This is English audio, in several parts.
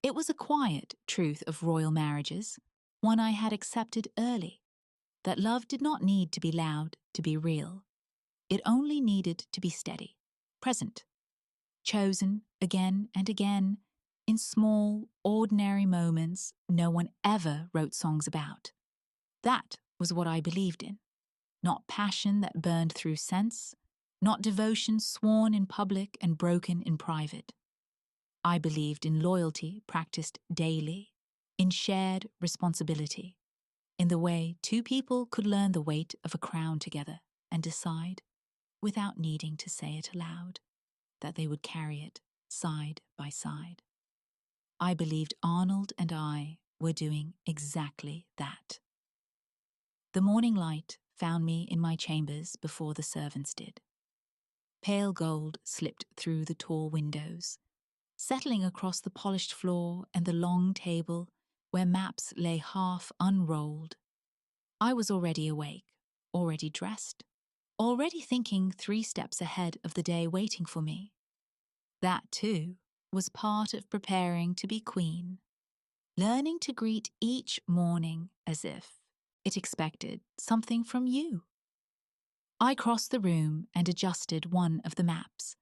It was a quiet truth of royal marriages, one I had accepted early, that love did not need to be loud to be real. It only needed to be steady, present, chosen again and again, in small, ordinary moments no one ever wrote songs about. That was what I believed in. Not passion that burned through sense, not devotion sworn in public and broken in private. I believed in loyalty practiced daily, in shared responsibility, in the way two people could learn the weight of a crown together and decide, without needing to say it aloud, that they would carry it side by side. I believed Arnold and I were doing exactly that. The morning light found me in my chambers before the servants did. Pale gold slipped through the tall windows, settling across the polished floor and the long table where maps lay half unrolled. I was already awake, already dressed, already thinking 3 steps ahead of the day waiting for me. That, too, was part of preparing to be queen, learning to greet each morning as if it expected something from you. I crossed the room and adjusted one of the maps,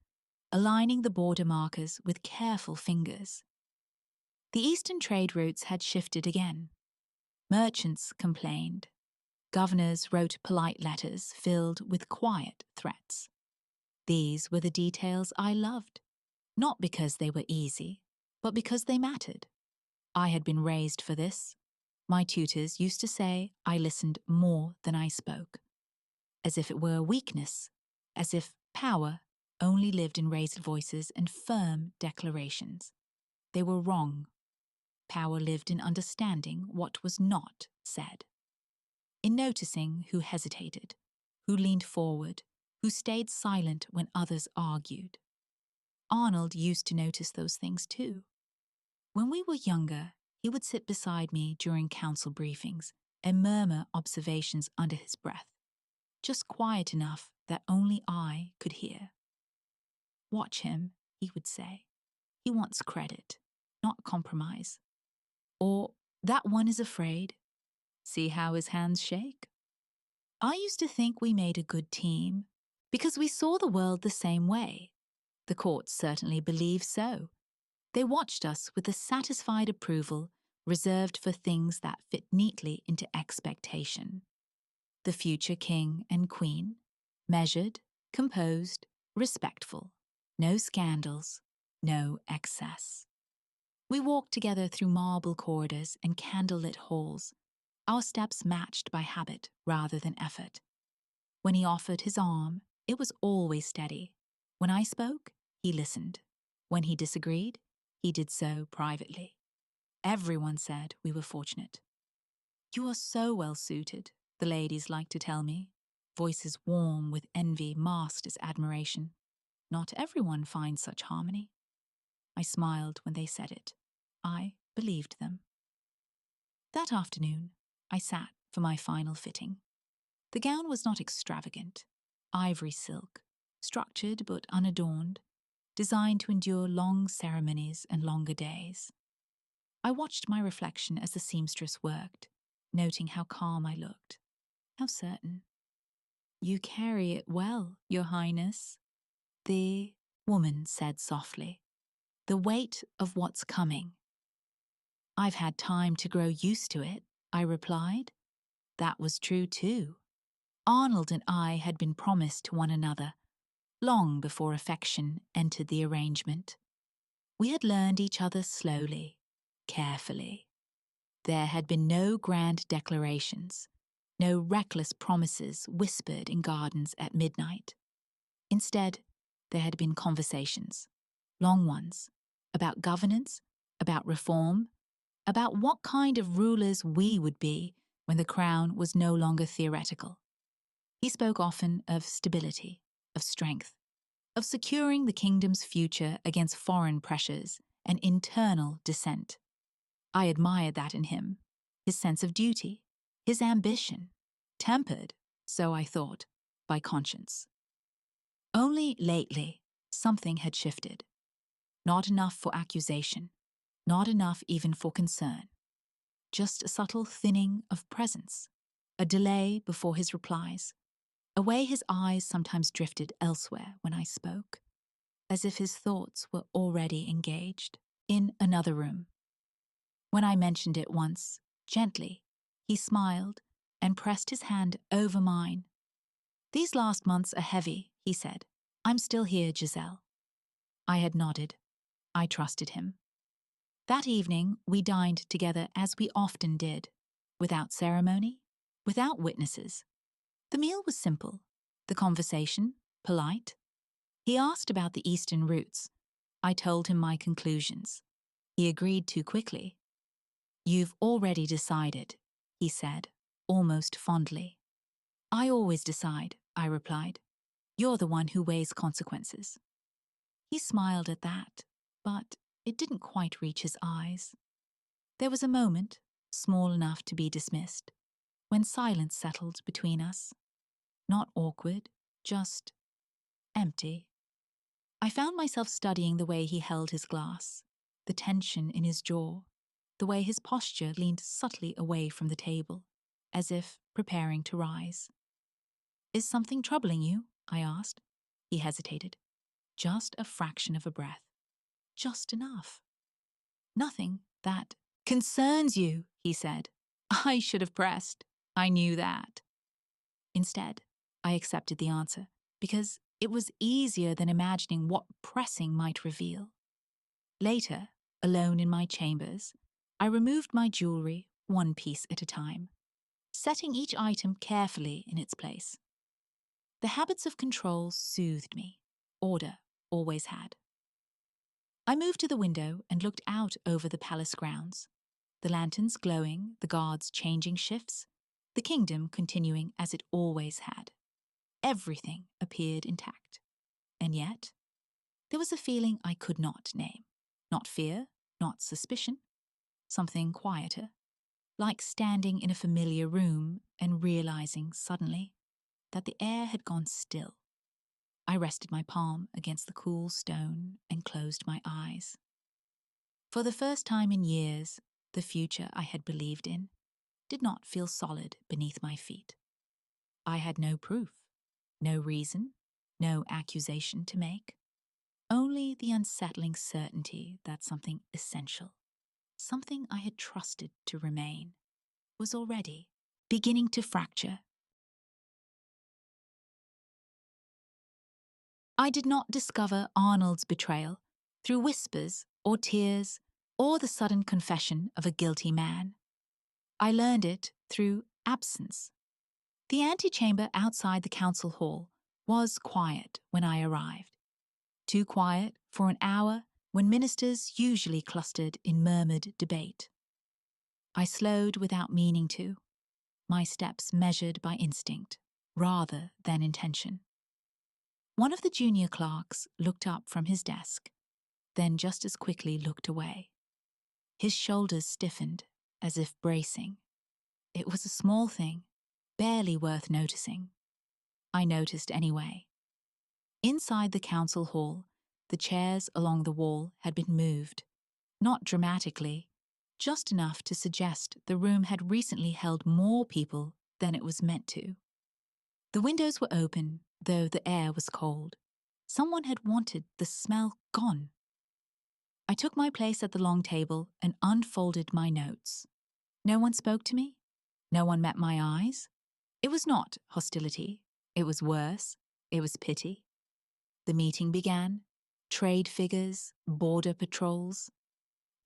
aligning the border markers with careful fingers. The eastern trade routes had shifted again. Merchants complained. Governors wrote polite letters filled with quiet threats. These were the details I loved, not because they were easy, but because they mattered. I had been raised for this. My tutors used to say I listened more than I spoke, as if it were a weakness, as if power only lived in raised voices and firm declarations. They were wrong. Power lived in understanding what was not said, in noticing who hesitated, who leaned forward, who stayed silent when others argued. Arnold used to notice those things too. When we were younger, he would sit beside me during council briefings and murmur observations under his breath, just quiet enough that only I could hear. "Watch him," he would say. "He wants credit, not compromise." Or, "That one is afraid. See how his hands shake?" I used to think we made a good team because we saw the world the same way. The courts certainly believed so. They watched us with a satisfied approval reserved for things that fit neatly into expectation. The future king and queen, measured, composed, respectful. No scandals, no excess. We walked together through marble corridors and candlelit halls, our steps matched by habit rather than effort. When he offered his arm, it was always steady. When I spoke, he listened. When he disagreed, he did so privately. Everyone said we were fortunate. "You are so well suited," the ladies liked to tell me, voices warm with envy masked as admiration. Not everyone finds such harmony. I smiled when they said it. I believed them. That afternoon, I sat for my final fitting. The gown was not extravagant. Ivory silk, structured but unadorned, designed to endure long ceremonies and longer days. I watched my reflection as the seamstress worked, noting how calm I looked, how certain. "You carry it well, Your Highness," the woman said softly. "The weight of what's coming." "I've had time to grow used to it," I replied. That was true too. Arnold and I had been promised to one another long before affection entered the arrangement. We had learned each other slowly, carefully. There had been no grand declarations, no reckless promises whispered in gardens at midnight. Instead, there had been conversations, long ones, about governance, about reform, about what kind of rulers we would be when the crown was no longer theoretical. He spoke often of stability, of strength, of securing the kingdom's future against foreign pressures and internal dissent. I admired that in him, his sense of duty, his ambition, tempered, so I thought, by conscience. Only lately, something had shifted. Not enough for accusation, Not enough even for concern. Just a subtle thinning of presence, a delay before his replies, a way his eyes sometimes drifted elsewhere when I spoke, as if his thoughts were already engaged in another room. When I mentioned it once, gently, he smiled and pressed his hand over mine. "These last months are heavy," he said. "I'm still here, Gisell." I had nodded. I trusted him. That evening, we dined together as we often did, without ceremony, without witnesses. The meal was simple, the conversation polite. He asked about the Eastern routes. I told him my conclusions. He agreed too quickly. "You've already decided," he said, almost fondly. "I always decide," I replied. "You're the one who weighs consequences." He smiled at that, but it didn't quite reach his eyes. There was a moment, small enough to be dismissed, when silence settled between us. Not awkward, just empty. I found myself studying the way he held his glass, the tension in his jaw, the way his posture leaned subtly away from the table, as if preparing to rise. "Is something troubling you?" I asked. He hesitated. Just a fraction of a breath. Just enough. "Nothing that concerns you," he said. I should have pressed. I knew that. Instead, I accepted the answer, because it was easier than imagining what pressing might reveal. Later, alone in my chambers, I removed my jewelry one piece at a time, setting each item carefully in its place. The habits of control soothed me. Order always had. I moved to the window and looked out over the palace grounds, the lanterns glowing, the guards changing shifts, the kingdom continuing as it always had. Everything appeared intact. And yet, there was a feeling I could not name. Not fear, not suspicion. Something quieter, like standing in a familiar room and realizing suddenly that the air had gone still. I rested my palm against the cool stone and closed my eyes. For the first time in years, the future I had believed in did not feel solid beneath my feet. I had no proof, no reason, no accusation to make. Only the unsettling certainty that something essential, something I had trusted to remain, was already beginning to fracture. I did not discover Arnold's betrayal through whispers or tears or the sudden confession of a guilty man. I learned it through absence. The antechamber outside the council hall was quiet when I arrived. Too quiet for an hour when ministers usually clustered in murmured debate. I slowed without meaning to, my steps measured by instinct rather than intention. One of the junior clerks looked up from his desk, then just as quickly looked away. His shoulders stiffened as if bracing. It was a small thing, barely worth noticing. I noticed anyway. Inside the council hall, the chairs along the wall had been moved, not dramatically, just enough to suggest the room had recently held more people than it was meant to. The windows were open, though the air was cold. Someone had wanted the smell gone. I took my place at the long table and unfolded my notes. No one spoke to me. No one met my eyes. It was not hostility. It was worse. It was pity. The meeting began. Trade figures, border patrols.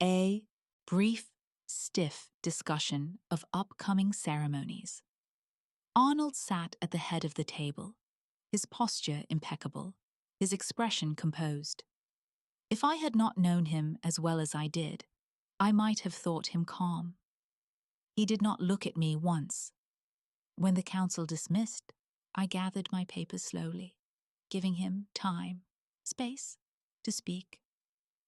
A brief, stiff discussion of upcoming ceremonies. Arnold sat at the head of the table, his posture impeccable, his expression composed. If I had not known him as well as I did, I might have thought him calm. He did not look at me once. When the council dismissed, I gathered my papers slowly, giving him time, space, to speak.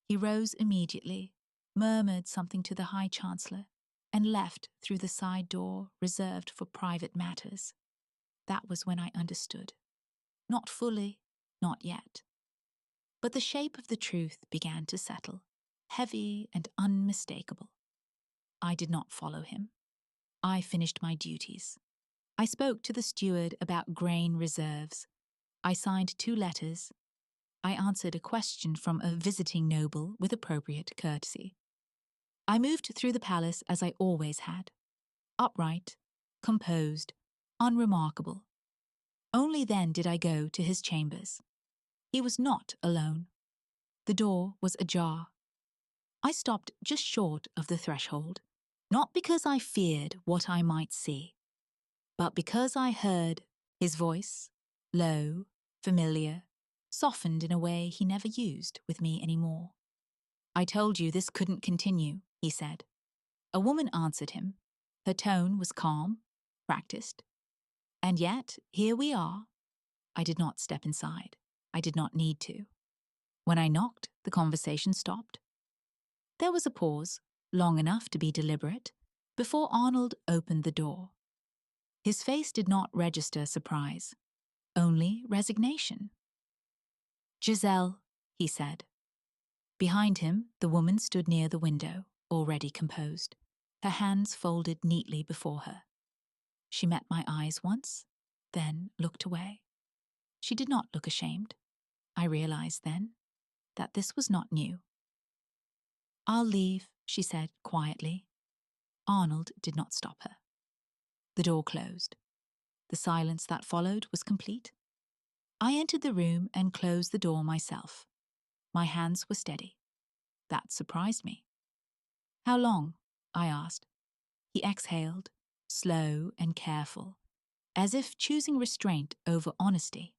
He rose immediately, murmured something to the High Chancellor, and left through the side door reserved for private matters. That was when I understood. Not fully, not yet. But the shape of the truth began to settle. heavy and unmistakable. I did not follow him. I finished my duties. I spoke to the steward about grain reserves. I signed 2 letters. I answered a question from a visiting noble with appropriate courtesy. I moved through the palace as I always had, upright, composed, unremarkable. Only then did I go to his chambers. He was not alone. The door was ajar. I stopped just short of the threshold, not because I feared what I might see, but because I heard his voice, low, familiar, softened in a way he never used with me anymore. "I told you this couldn't continue," he said. A woman answered him. Her tone was calm, practiced. And yet, here we are. I did not step inside. I did not need to. When I knocked, the conversation stopped. There was a pause, long enough to be deliberate, before Arnold opened the door. His face did not register surprise, only resignation. "Gisell," he said. Behind him, the woman stood near the window, already composed, her hands folded neatly before her. She met my eyes once, then looked away. She did not look ashamed. I realized then that this was not new. "I'll leave," she said quietly. Arnold did not stop her. The door closed. The silence that followed was complete. I entered the room and closed the door myself. My hands were steady. That surprised me. "How long?" I asked. He exhaled, slow and careful, as if choosing restraint over honesty.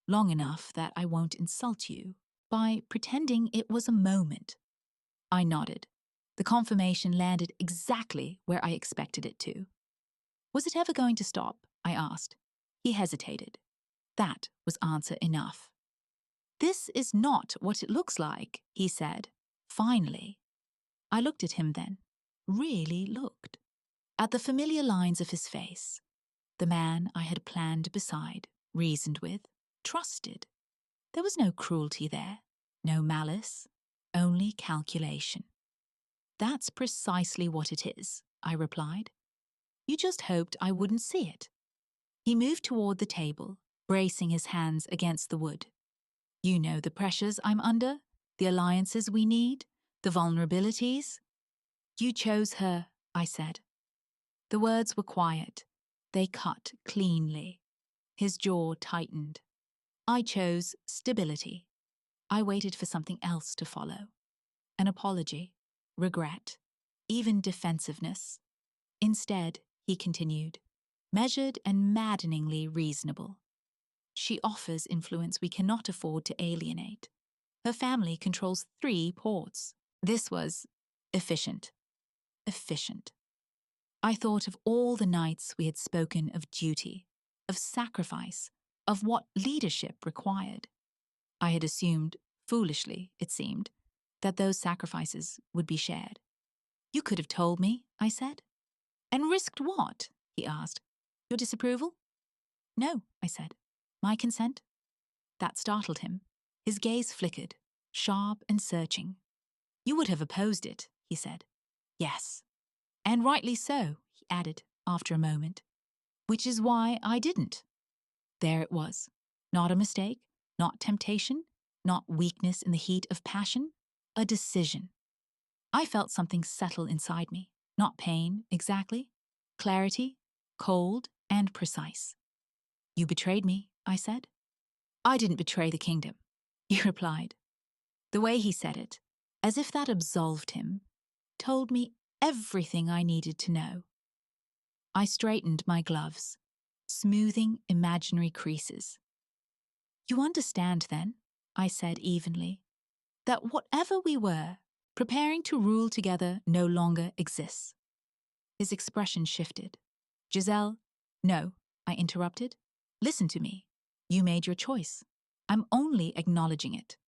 "Long enough that I won't insult you by pretending it was a moment." I nodded. The confirmation landed exactly where I expected it to. "Was it ever going to stop?" I asked. He hesitated. That was answer enough. "This is not what it looks like," he said, finally. I looked at him then, really looked, at the familiar lines of his face, the man I had planned beside, reasoned with, trusted. There was no cruelty there, no malice, only calculation. "That's precisely what it is," I replied. "You just hoped I wouldn't see it." He moved toward the table, bracing his hands against the wood. "You know the pressures I'm under, the alliances we need, the vulnerabilities." "You chose her," I said. The words were quiet. They cut cleanly. His jaw tightened. I chose stability. I waited for something else to follow. An apology, regret, even defensiveness. Instead, he continued, measured and maddeningly reasonable. "She offers influence we cannot afford to alienate. Her family controls 3 ports." This was efficient. Efficient. I thought of all the nights we had spoken of duty, of sacrifice, of what leadership required. I had assumed, foolishly, it seemed, that those sacrifices would be shared. "You could have told me," I said. "And risked what?" he asked. "Your disapproval?" "No," I said. "My consent?" That startled him. His gaze flickered, sharp and searching. "You would have opposed it," he said. "Yes. And rightly so," he added after a moment. "Which is why I didn't." There it was. Not a mistake, not temptation, not weakness in the heat of passion. A decision. I felt something settle inside me. Not pain, exactly. Clarity, cold and precise. "You betrayed me," I said. "I didn't betray the kingdom," he replied. The way he said it, as if that absolved him, told me everything I needed to know. I straightened my gloves, smoothing imaginary creases. "You understand, then," I said evenly, "that whatever we were, preparing to rule together no longer exists." His expression shifted. "Gisell—" "No," I interrupted. "Listen to me. You made your choice. I'm only acknowledging it."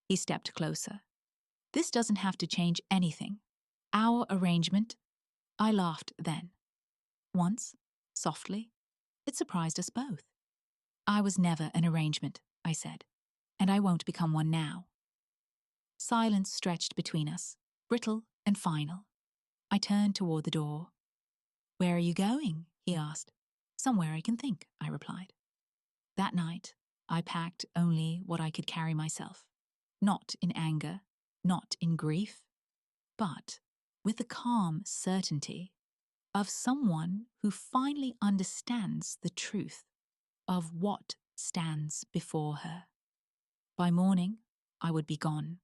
He stepped closer. "This doesn't have to change anything. Our arrangement—" I laughed then. Once, softly, it surprised us both. "I was never an arrangement," I said, "and I won't become one now." Silence stretched between us, brittle and final. I turned toward the door. "Where are you going?" he asked. "Somewhere I can think," I replied. That night, I packed only what I could carry myself, not in anger, not in grief, but with the calm certainty of someone who finally understands the truth of what stands before her. By morning, I would be gone.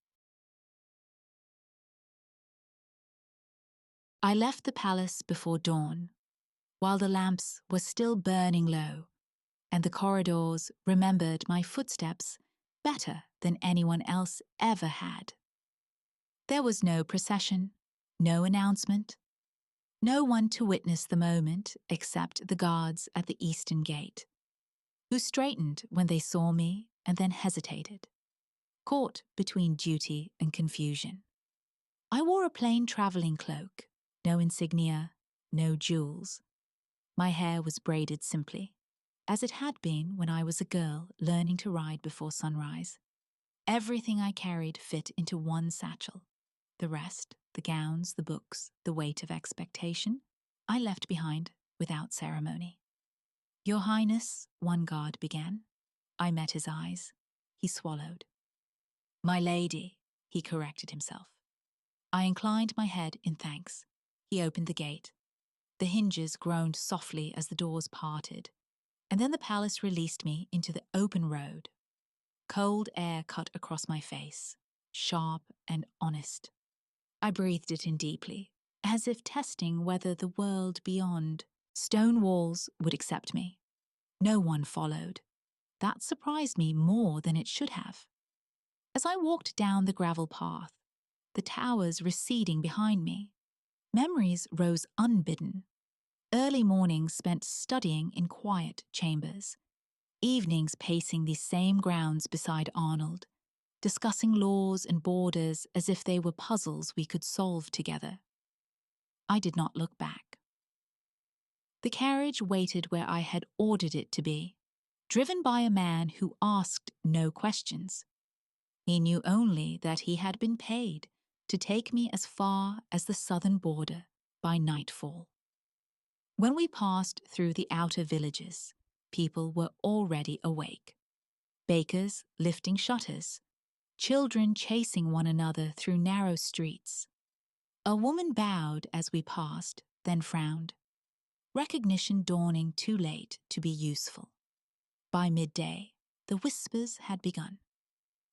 I left the palace before dawn, while the lamps were still burning low, and the corridors remembered my footsteps better than anyone else ever had. There was no procession, no announcement, no one to witness the moment except the guards at the eastern gate, who straightened when they saw me and then hesitated, caught between duty and confusion. I wore a plain traveling cloak, no insignia, no jewels. My hair was braided simply, as it had been when I was a girl learning to ride before sunrise. Everything I carried fit into one satchel. The rest, the gowns, the books, the weight of expectation, I left behind without ceremony. "Your Highness," one guard began. I met his eyes. He swallowed. "My lady," he corrected himself. I inclined my head in thanks. He opened the gate. The hinges groaned softly as the doors parted, and then the palace released me into the open road. Cold air cut across my face, sharp and honest. I breathed it in deeply, as if testing whether the world beyond stone walls would accept me. No one followed. That surprised me more than it should have. As I walked down the gravel path, the towers receding behind me, memories rose unbidden. Early mornings spent studying in quiet chambers, evenings pacing these same grounds beside Arnold, discussing laws and borders as if they were puzzles we could solve together. I did not look back. The carriage waited where I had ordered it to be, driven by a man who asked no questions. He knew only that he had been paid to take me as far as the southern border by nightfall. When we passed through the outer villages, people were already awake. Bakers lifting shutters, children chasing one another through narrow streets. A woman bowed as we passed, then frowned, recognition dawning too late to be useful. By midday, the whispers had begun.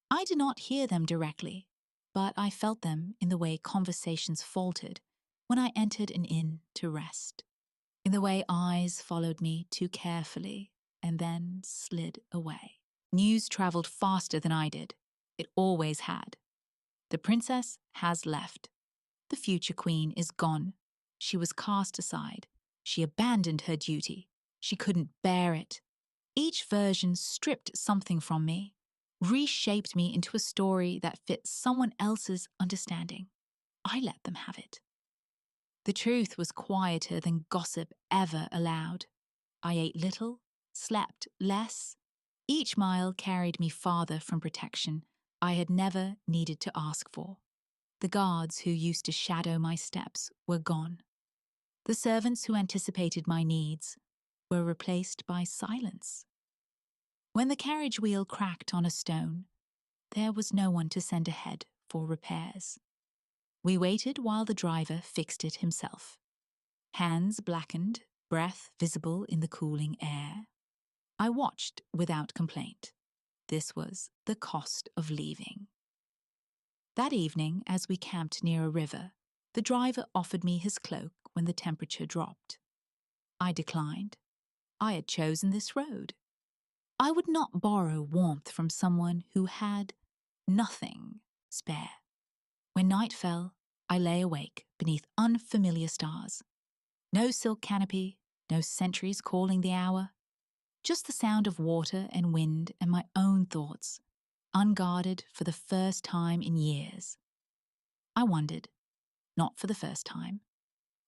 I did not hear them directly, but I felt them in the way conversations faltered when I entered an inn to rest, in the way eyes followed me too carefully and then slid away. News traveled faster than I did. It always had. The princess has left. The future queen is gone. She was cast aside. She abandoned her duty. She couldn't bear it. Each version stripped something from me, reshaped me into a story that fit someone else's understanding. I let them have it. The truth was quieter than gossip ever allowed. I ate little, slept less. Each mile carried me farther from protection I had never needed to ask for. The guards who used to shadow my steps were gone. The servants who anticipated my needs were replaced by silence. When the carriage wheel cracked on a stone, there was no one to send ahead for repairs. We waited while the driver fixed it himself. Hands blackened, breath visible in the cooling air. I watched without complaint. This was the cost of leaving. That evening, as we camped near a river, the driver offered me his cloak when the temperature dropped. I declined. I had chosen this road. I would not borrow warmth from someone who had nothing spare. When night fell, I lay awake beneath unfamiliar stars. No silk canopy, no sentries calling the hour, just the sound of water and wind and my own thoughts, unguarded for the first time in years. I wondered, not for the first time,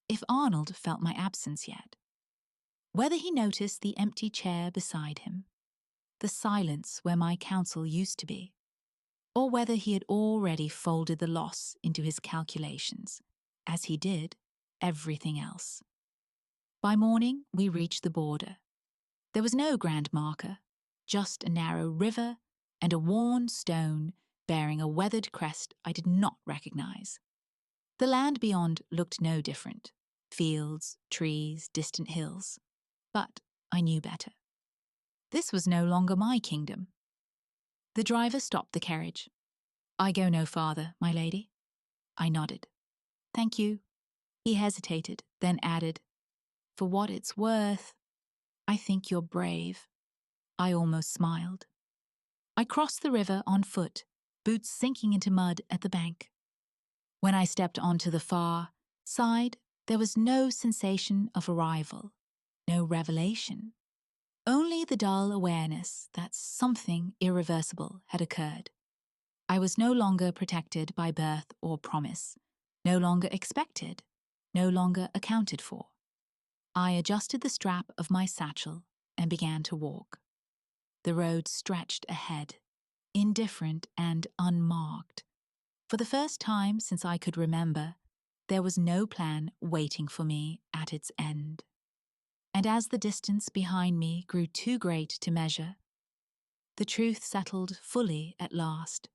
if Arnold felt my absence yet, whether he noticed the empty chair beside him, the silence where my counsel used to be. or whether he had already folded the loss into his calculations, as he did everything else. By morning, we reached the border. There was no grand marker, just a narrow river and a worn stone bearing a weathered crest I did not recognize. The land beyond looked no different: fields, trees, distant hills. But I knew better. This was no longer my kingdom. The driver stopped the carriage. "I go no farther, my lady." I nodded. "Thank you." He hesitated, then added, "For what it's worth, I think you're brave." I almost smiled. I crossed the river on foot, boots sinking into mud at the bank. When I stepped onto the far side, there was no sensation of arrival, no revelation, only the dull awareness that something irreversible had occurred. I was no longer protected by birth or promise, no longer expected, no longer accounted for. I adjusted the strap of my satchel and began to walk. The road stretched ahead, indifferent and unmarked. For the first time since I could remember, there was no plan waiting for me at its end. And as the distance behind me grew too great to measure, the truth settled fully at last.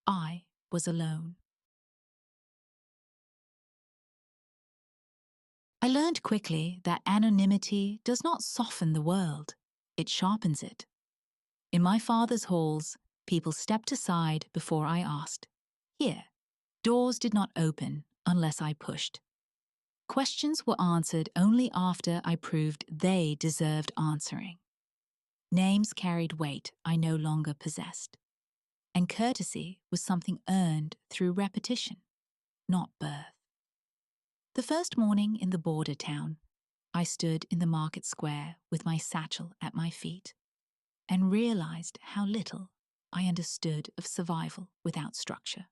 I was alone. I learned quickly that anonymity does not soften the world, it sharpens it. In my father's halls, people stepped aside before I asked. Here, doors did not open unless I pushed. Questions were answered only after I proved they deserved answering. Names carried weight I no longer possessed. And courtesy was something earned through repetition, not birth. The first morning in the border town, I stood in the market square with my satchel at my feet and realized how little I understood of survival without structure.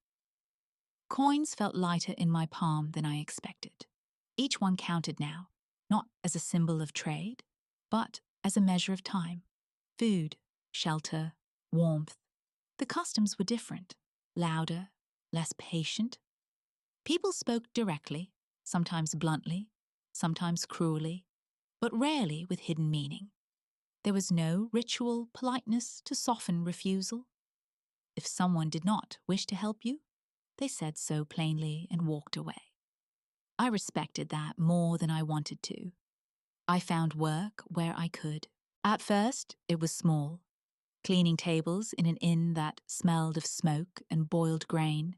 Coins felt lighter in my palm than I expected. Each one counted now, not as a symbol of trade, but as a measure of time. Food, shelter, warmth. The customs were different, louder, less patient. People spoke directly, sometimes bluntly, sometimes cruelly, but rarely with hidden meaning. There was no ritual politeness to soften refusal. If someone did not wish to help you, they said so plainly and walked away. I respected that more than I wanted to. I found work where I could. At first, it was small, cleaning tables in an inn that smelled of smoke and boiled grain,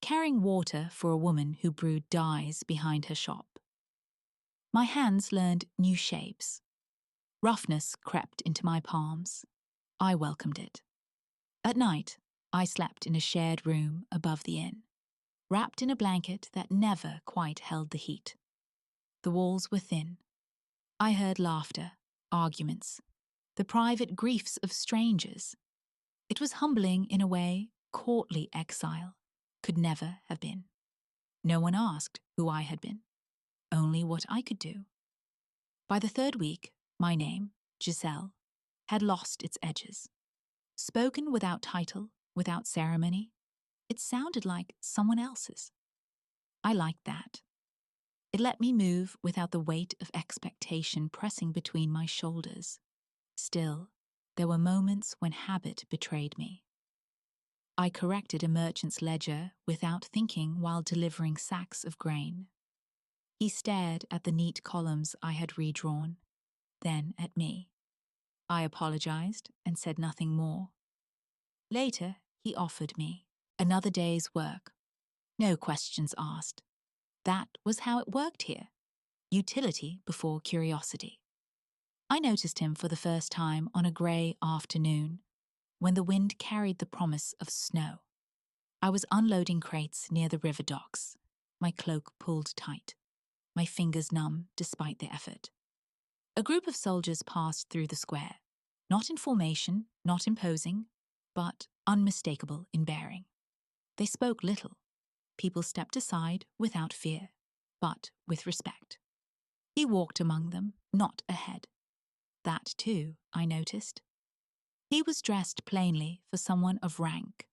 carrying water for a woman who brewed dyes behind her shop. My hands learned new shapes. Roughness crept into my palms. I welcomed it. At night, I slept in a shared room above the inn, wrapped in a blanket that never quite held the heat. The walls were thin. I heard laughter, arguments, the private griefs of strangers. It was humbling in a way courtly exile could never have been. No one asked who I had been, only what I could do. By the third week, my name, Gisell, had lost its edges. Spoken without title, without ceremony, it sounded like someone else's. I liked that. It let me move without the weight of expectation pressing between my shoulders. Still, there were moments when habit betrayed me. I corrected a merchant's ledger without thinking while delivering sacks of grain. He stared at the neat columns I had redrawn, then at me. I apologized and said nothing more. Later, he offered me another day's work. No questions asked. That was how it worked here. Utility before curiosity. I noticed him for the first time on a grey afternoon, when the wind carried the promise of snow. I was unloading crates near the river docks, my cloak pulled tight, my fingers numb despite the effort. A group of soldiers passed through the square, not in formation, not imposing, but unmistakable in bearing. They spoke little. People stepped aside without fear, but with respect. He walked among them, not ahead. That, too, I noticed. He was dressed plainly for someone of rank.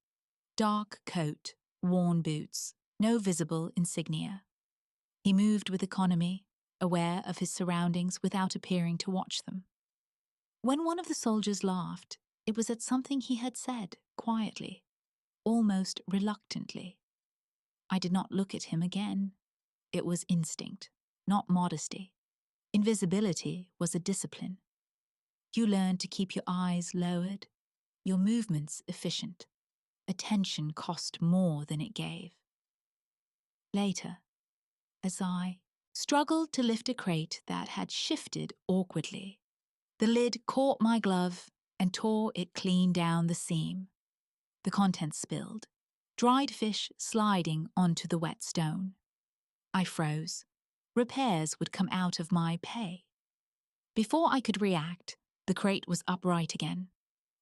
Dark coat, worn boots, no visible insignia. He moved with economy, aware of his surroundings without appearing to watch them. When one of the soldiers laughed, it was at something he had said, quietly, almost reluctantly. I did not look at him again. It was instinct, not modesty. Invisibility was a discipline. You learned to keep your eyes lowered, your movements efficient. Attention cost more than it gave. Later, as I struggled to lift a crate that had shifted awkwardly, the lid caught my glove and tore it clean down the seam. The contents spilled, dried fish sliding onto the wet stone. I froze. Repairs would come out of my pay. Before I could react, the crate was upright again.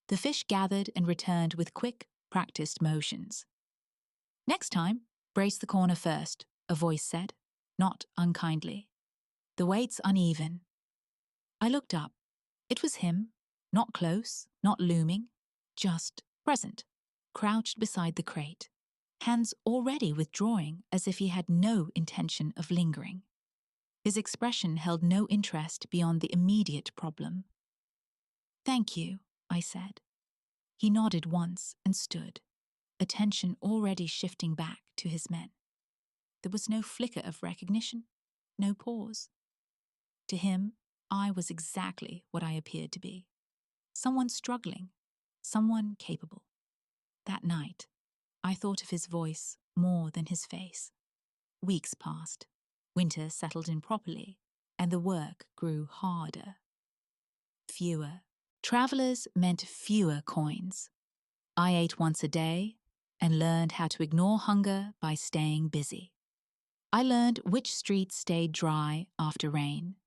The fish gathered and returned with quick, practiced motions. "Next time, brace the corner first," a voice said, not unkindly. "The weight's uneven." I looked up. It was him, not close, not looming, just present, crouched beside the crate, hands already withdrawing as if he had no intention of lingering. His expression held no interest beyond the immediate problem. "Thank you," I said. He nodded once and stood, attention already shifting back to his men. There was no flicker of recognition, no pause. To him, I was exactly what I appeared to be. Someone struggling, someone capable. That night, I thought of his voice more than his face. Weeks passed, winter settled in properly, and the work grew harder. Fewer. Travelers meant fewer coins. I ate once a day and learned how to ignore hunger by staying busy. I learned which streets stayed dry after rain,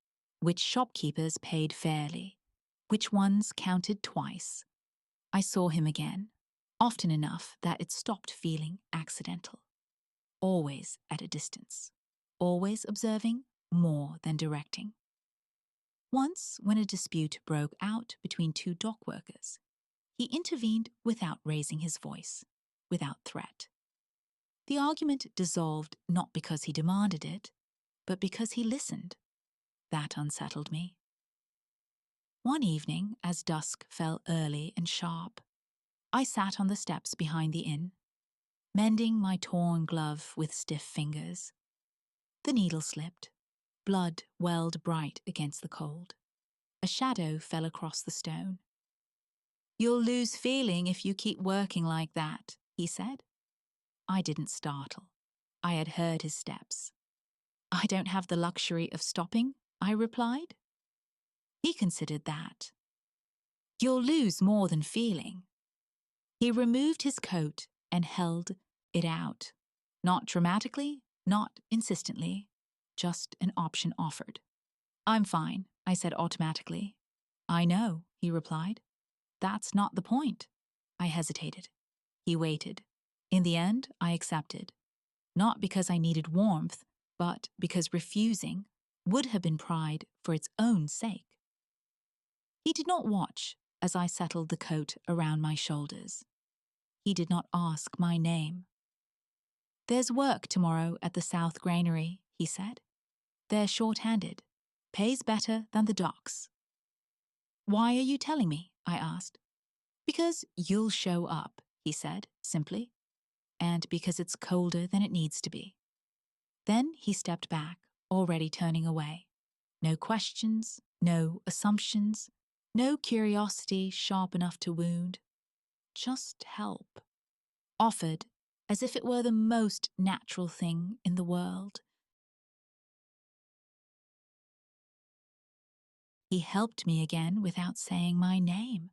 which shopkeepers paid fairly, which ones counted twice. I saw him again, often enough that it stopped feeling accidental. Always at a distance, always observing more than directing. Once, when a dispute broke out between two dock workers, he intervened without raising his voice, without threat. The argument dissolved not because he demanded it, but because he listened. That unsettled me. One evening, as dusk fell early and sharp, I sat on the steps behind the inn, mending my torn glove with stiff fingers. The needle slipped. Blood welled bright against the cold. A shadow fell across the stone. "You'll lose feeling if you keep working like that," he said. I didn't startle. I had heard his steps. "I don't have the luxury of stopping," I replied. He considered that. "You'll lose more than feeling." He removed his coat and held it out. Not dramatically, not insistently, just an option offered. "I'm fine," I said automatically. "I know," he replied. "That's not the point." I hesitated. He waited. In the end, I accepted. Not because I needed warmth, but because refusing would have been pride for its own sake. He did not watch as I settled the coat around my shoulders. He did not ask my name. "There's work tomorrow at the South Granary," he said. "They're short-handed. Pays better than the docks." "Why are you telling me?" I asked. "Because you'll show up," he said, simply. "And because it's colder than it needs to be." Then he stepped back, already turning away. No questions, no assumptions, no curiosity sharp enough to wound. Just help. Offered as if it were the most natural thing in the world. He helped me again without saying my name.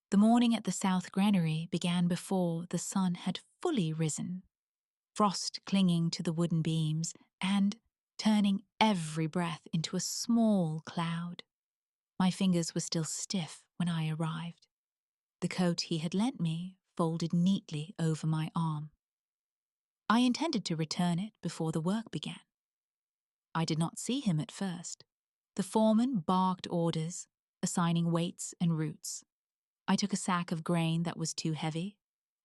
The morning at the South Granary began before the sun had fully risen, frost clinging to the wooden beams and turning every breath into a small cloud. My fingers were still stiff when I arrived. The coat he had lent me folded neatly over my arm. I intended to return it before the work began. I did not see him at first. The foreman barked orders, assigning weights and routes. I took a sack of grain that was too heavy,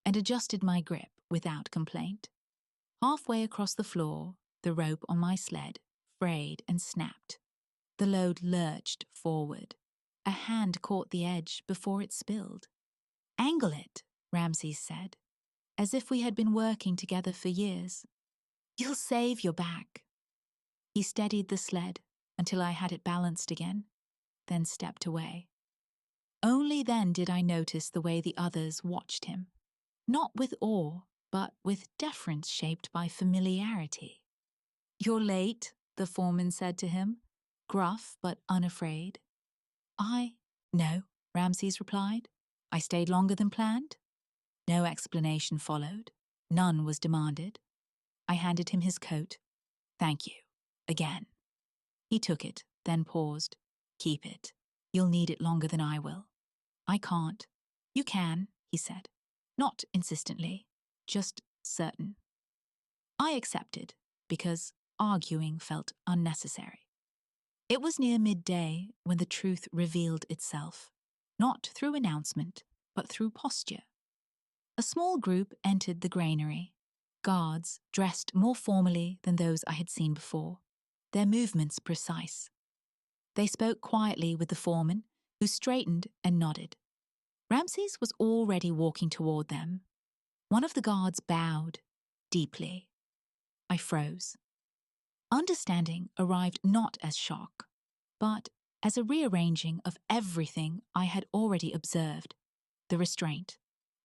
and adjusted my grip without complaint. Halfway across the floor, the rope on my sled frayed and snapped. The load lurched forward. A hand caught the edge before it spilled. "Angle it," Ramses said, as if we had been working together for years. "You'll save your back." He steadied the sled until I had it balanced again, then stepped away. Only then did I notice the way the others watched him, not with awe, but with deference shaped by familiarity. "You're late," the foreman said to him, gruff but unafraid. No," Ramses replied. "I stayed longer than planned." No explanation followed. None was demanded. I handed him his coat. "Thank you. Again." He took it, then paused. "Keep it. You'll need it longer than I will." "I can't." "You can," he said. Not insistently, just certain. I accepted, because arguing felt unnecessary. It was near midday when the truth revealed itself, not through announcement, but through posture. A small group entered the granary, guards dressed more formally than those I had seen before, their movements precise. They spoke quietly with the foreman, who straightened and nodded. Ramses was already walking toward them. One of the guards bowed, deeply. I froze. Understanding arrived not as shock, but as a rearranging of everything I had already observed: the restraint,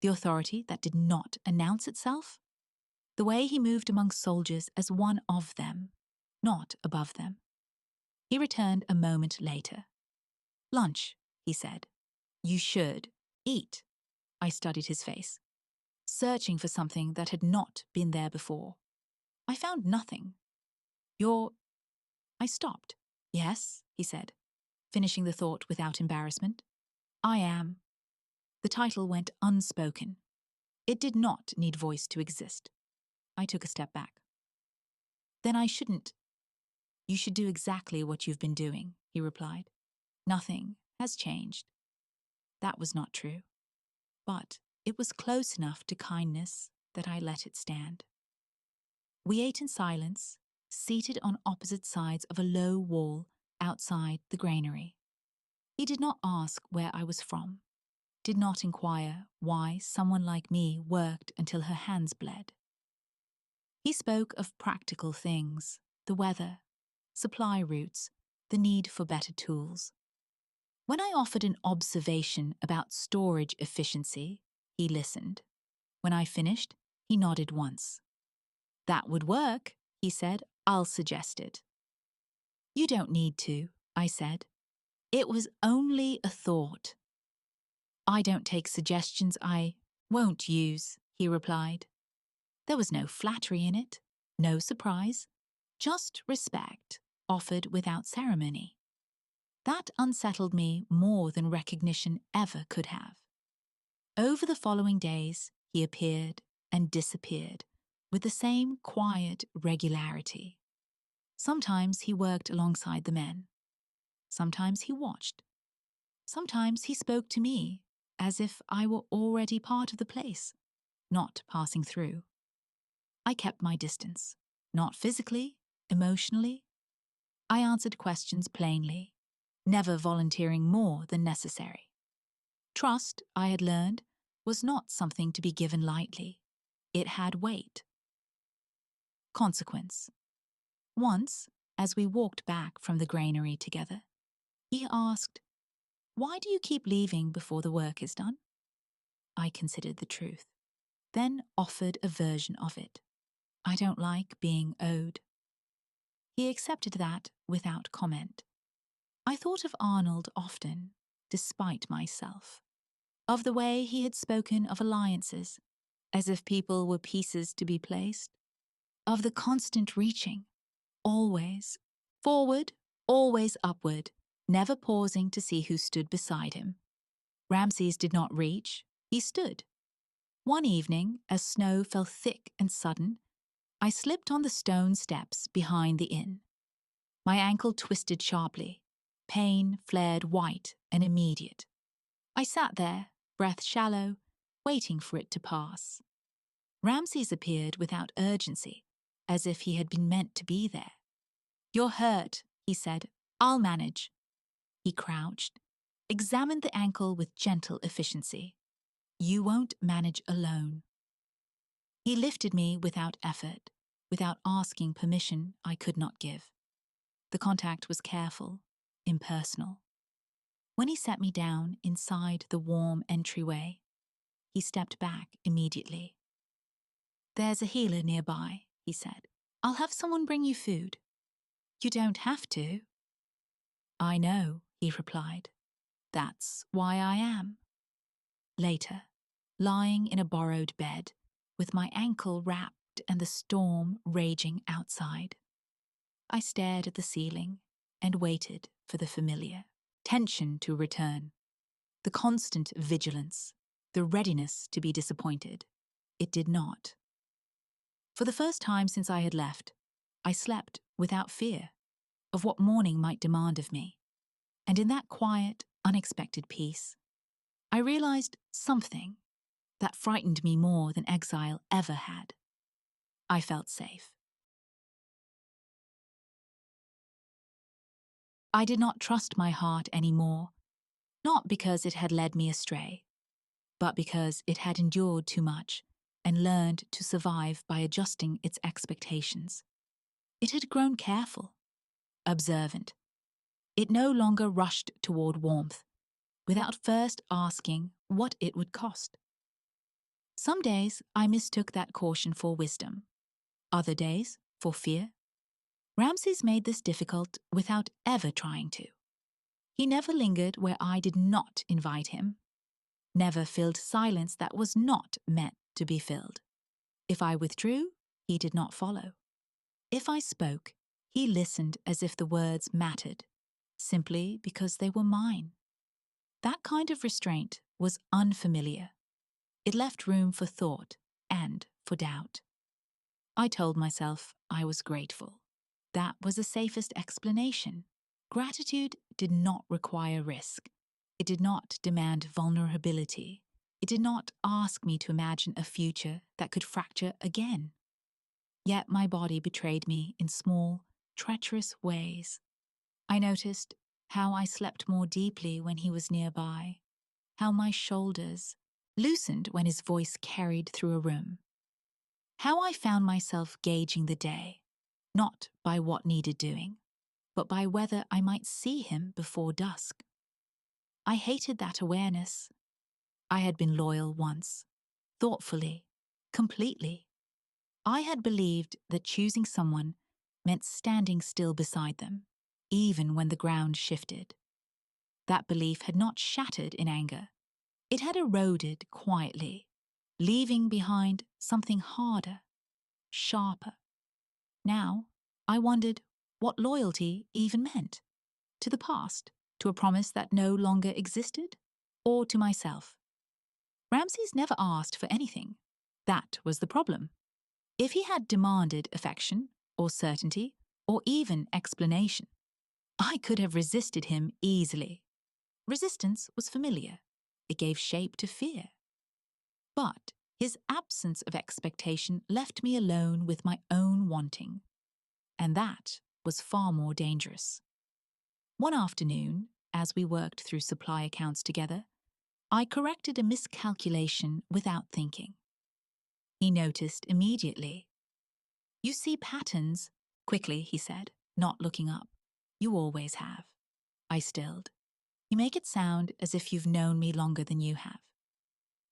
the authority that did not announce itself, the way he moved among soldiers as one of them, not above them. He returned a moment later. "Lunch," he said. "You should eat." I studied his face, searching for something that had not been there before. I found nothing. I stopped. "Yes," he said, finishing the thought without embarrassment. "I am." The title went unspoken. It did not need voice to exist. I took a step back. "Then I shouldn't." "You should do exactly what you've been doing," he replied. "Nothing has changed." That was not true, but it was close enough to kindness that I let it stand. We ate in silence, seated on opposite sides of a low wall outside the granary. He did not ask where I was from, did not inquire why someone like me worked until her hands bled. He spoke of practical things: the weather, supply routes, the need for better tools. When I offered an observation about storage efficiency, he listened. When I finished, he nodded once. "That would work," he said. "I'll suggest it." "You don't need to," I said. "It was only a thought." "I don't take suggestions I won't use," he replied. There was no flattery in it, no surprise, just respect, offered without ceremony. That unsettled me more than recognition ever could have. Over the following days, he appeared and disappeared with the same quiet regularity. Sometimes he worked alongside the men. Sometimes he watched. Sometimes he spoke to me as if I were already part of the place, not passing through. I kept my distance, not physically, emotionally. I answered questions plainly, never volunteering more than necessary. Trust, I had learned, was not something to be given lightly. It had weight. Consequence. Once, as we walked back from the granary together, he asked, "Why do you keep leaving before the work is done?" I considered the truth, then offered a version of it. "I don't like being owed." He accepted that without comment. I thought of Arnold often, despite myself, of the way he had spoken of alliances, as if people were pieces to be placed, of the constant reaching, always forward, always upward, never pausing to see who stood beside him. Ramses did not reach, he stood. One evening, as snow fell thick and sudden, I slipped on the stone steps behind the inn. My ankle twisted sharply. Pain flared white and immediate. I sat there, breath shallow, waiting for it to pass. Ramses appeared without urgency, as if he had been meant to be there. "You're hurt," he said. "I'll manage." He crouched, examined the ankle with gentle efficiency. "You won't manage alone." He lifted me without effort, without asking permission I could not give. The contact was careful, impersonal. When he set me down inside the warm entryway, he stepped back immediately. "There's a healer nearby," he said. "I'll have someone bring you food." "You don't have to." "I know," he replied. "That's why I am." Later, lying in a borrowed bed, with my ankle wrapped and the storm raging outside, I stared at the ceiling and waited for the familiar tension to return, the constant vigilance, the readiness to be disappointed. It did not. For the first time since I had left, I slept without fear of what morning might demand of me. And in that quiet, unexpected peace, I realized something that frightened me more than exile ever had. I felt safe. I did not trust my heart anymore, not because it had led me astray, but because it had endured too much and learned to survive by adjusting its expectations. It had grown careful, observant. It no longer rushed toward warmth, without first asking what it would cost. Some days I mistook that caution for wisdom, other days for fear. Ramses made this difficult without ever trying to. He never lingered where I did not invite him, never filled silence that was not meant to be filled. If I withdrew, he did not follow. If I spoke, he listened as if the words mattered, simply because they were mine. That kind of restraint was unfamiliar. It left room for thought and for doubt. I told myself I was grateful. That was the safest explanation. Gratitude did not require risk. It did not demand vulnerability. It did not ask me to imagine a future that could fracture again. Yet my body betrayed me in small, treacherous ways. I noticed how I slept more deeply when he was nearby, how my shoulders loosened when his voice carried through a room, how I found myself gauging the day, not by what needed doing, but by whether I might see him before dusk. I hated that awareness. I had been loyal once, thoughtfully, completely. I had believed that choosing someone meant standing still beside them, even when the ground shifted. That belief had not shattered in anger. It had eroded quietly, leaving behind something harder, sharper. Now, I wondered what loyalty even meant. To the past, to a promise that no longer existed, or to myself. Ramses never asked for anything. That was the problem. If he had demanded affection, or certainty, or even explanation, I could have resisted him easily. Resistance was familiar. It gave shape to fear. But his absence of expectation left me alone with my own wanting. And that was far more dangerous. One afternoon, as we worked through supply accounts together, I corrected a miscalculation without thinking. He noticed immediately. "You see patterns," quickly, he said, not looking up. "You always have." I stilled. "You make it sound as if you've known me longer than you have."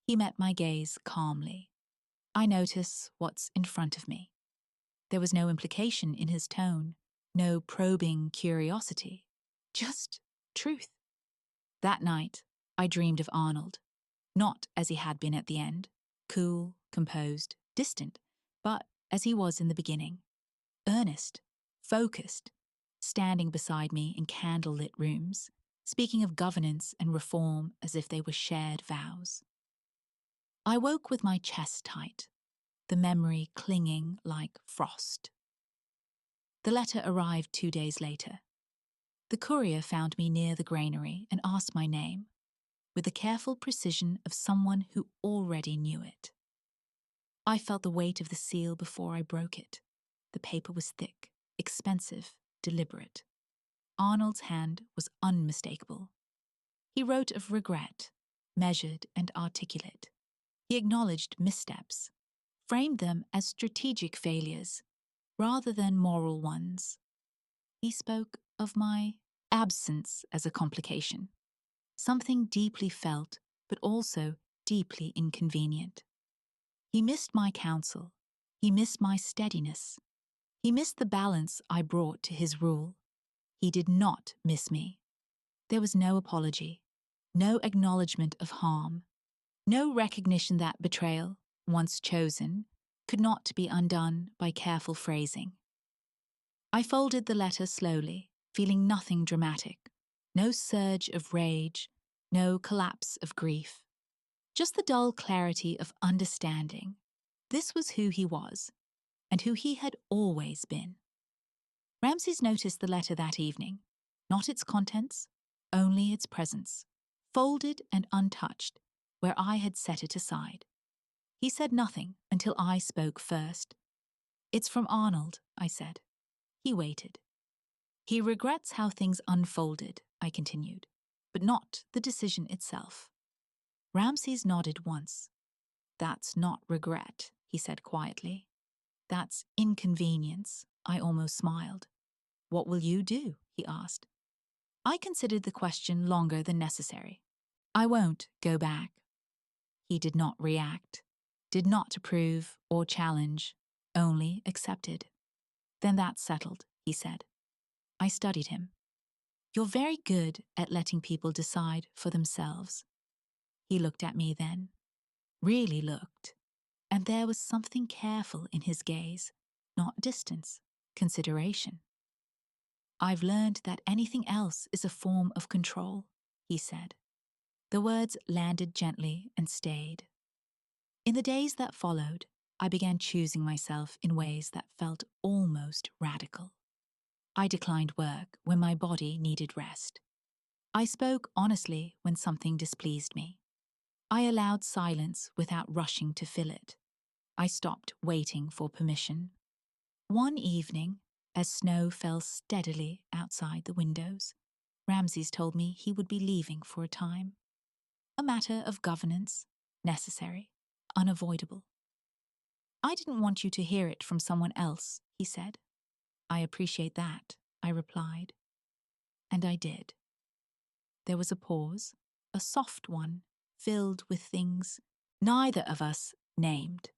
He met my gaze calmly. "I notice what's in front of me." There was no implication in his tone, no probing curiosity, just truth. That night, I dreamed of Arnold, not as he had been at the end, cool, composed, distant, but as he was in the beginning, earnest, focused, standing beside me in candlelit rooms, speaking of governance and reform as if they were shared vows. I woke with my chest tight, the memory clinging like frost. The letter arrived 2 days later. The courier found me near the granary and asked my name. with the careful precision of someone who already knew it. I felt the weight of the seal before I broke it. The paper was thick, expensive, deliberate. Arnold's hand was unmistakable. He wrote of regret, measured and articulate. He acknowledged missteps, framed them as strategic failures rather than moral ones. He spoke of my absence as a complication, something deeply felt but also deeply inconvenient. He missed my counsel. He missed my steadiness. He missed the balance I brought to his rule. He did not miss me. There was no apology, no acknowledgement of harm, no recognition that betrayal, once chosen, could not be undone by careful phrasing. I folded the letter slowly, feeling nothing dramatic, no surge of rage, no collapse of grief, just the dull clarity of understanding. This was who he was, and who he had always been. Ramses noticed the letter that evening, not its contents, only its presence, folded and untouched, where I had set it aside. He said nothing until I spoke first. "It's from Arnold," I said. He waited. "He regrets how things unfolded," I continued, "but not the decision itself." Ramses nodded once. "That's not regret," he said quietly. "That's inconvenience." I almost smiled. "What will you do?" he asked. I considered the question longer than necessary. "I won't go back." He did not react, did not approve or challenge, only accepted. "Then that's settled," he said. I studied him. "You're very good at letting people decide for themselves." He looked at me then, really looked, and there was something careful in his gaze, not distance, consideration. "I've learned that anything else is a form of control," he said. The words landed gently and stayed. In the days that followed, I began choosing myself in ways that felt almost radical. I declined work when my body needed rest. I spoke honestly when something displeased me. I allowed silence without rushing to fill it. I stopped waiting for permission. One evening, as snow fell steadily outside the windows, Ramses told me he would be leaving for a time. A matter of governance, necessary, unavoidable. "I didn't want you to hear it from someone else," he said. "I appreciate that," I replied. And I did. There was a pause, a soft one, filled with things neither of us named.